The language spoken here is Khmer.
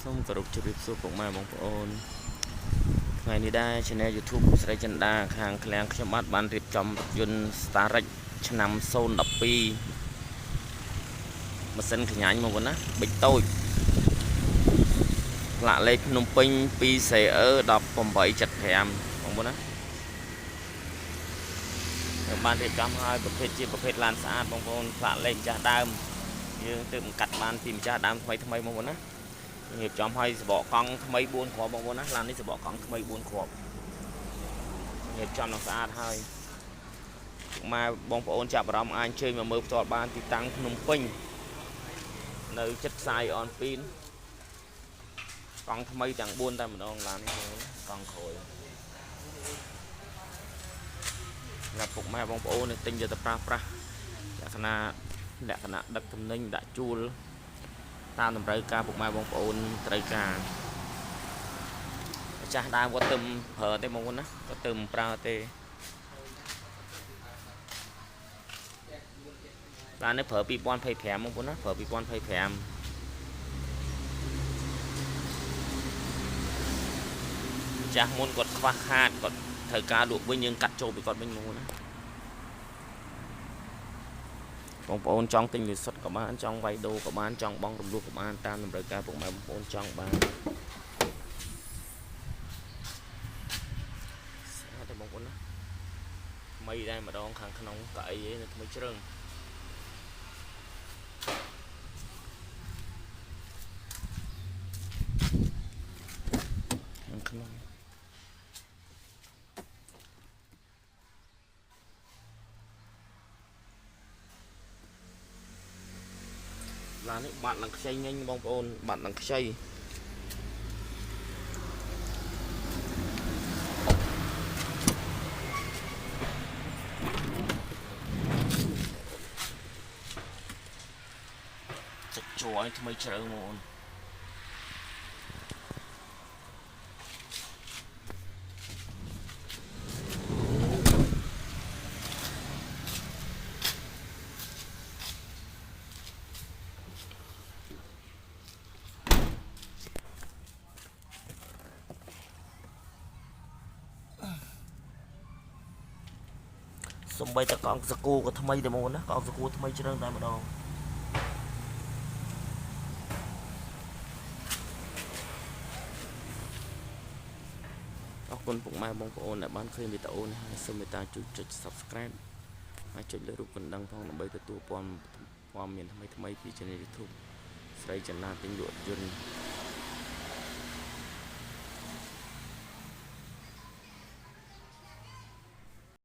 សូមគោរពជម្រាបសួរពុកម៉ែបងប្អូនថ្ងៃនេះដែរ Channel YouTube ស្រីចិន្តាខាងឃ្លាំងខ្ញុំបានរៀបចំរថយន្ត Starrex ឆ្នាំ012ម៉ាស៊ីនកញ្ញាញមកណាប៊ិចតូចផ្លាកលេខភ្នំពេញ 2CE 1875បងប្អូនណាខ្ញុំបានរៀបចំឲ្យប្រភេទជាប្រភេទឡានស្អាតបងប្អូនផ្លាកលេខម្ចាស់ដើមយើងទើបកាត់បានពីម្ចាស់ដើមថ្មីបងប្អូនណារៀបចំឲ្យសបកកង់ថ្មី4គ្រាប់បងប្អូនណាឡាននេះសបកកង់ថ្មី4គ្រាប់រៀបចំដល់ស្អាតហើយមកបងប្អូនចាប់អារម្មណ៍អាចអញ្ជើញមកមើលផ្ទាល់បានទីតាំងភ្នំពេញនៅចិត្តផ្សាយអនពីនកង់ថ្មីទាំង4តែម្ដងឡាននេះកង់ក្រោយណាពុកម៉ែបងប្អូនទិញយកទៅប្រើប្រាស់លក្ខណៈដឹកទំនិញដាក់ជួលតាមតម្រូវការពុកម៉ែបងប្អូនត្រូវការម្ចាស់ដើមគាត់ទៅប្រើទេបងប្អូនណាគាត់ទៅប្រើទេឡាននេះប្រើ2025បងប្អូនណាប្រើ2025ម្ចាស់មុនគាត់ខ្វះខាតគាត់ត្រូវការលក់វិញយើងកាត់ចូលពីគាត់វិញបងប្អូនណាបងប្អូនចង់ទិញលិសុទ្ធក៏បានចង់វាយដូរក៏បានចង់បង់រំលោះក៏បានតាមតម្រូវការពុកម៉ែបងប្អូនចង់បានស្អាតទេបងប្អូនណាថ្មីដែរម្ដងខាងក្នុងកៅអីឯងថ្មីជ្រើងខាងក្នុងឡាននេះបាត់នឹងខ្ចីញញបងប្អូនបាត់នឹងខ្ចីចិត្តជួឲ្យថ្មីជ្រើបងប្អូនសំបីតកង់សកូក៏ថ្មីដែរបងប្អូនណាកង់សកូថ្មីជ្រើងតែម្ដងអរគុណពុកម៉ែបងប្អូនដែលបានឃើញវីដេអូនេះហើយសូមមេត្តាជួយចុច Subscribe ហើយចុចលើរូបកណ្ដឹងផងដើម្បីទទួលព័ត៌មានថ្មីពី Channel YouTube ស្រីចិន្តាទិញលក់យន្ត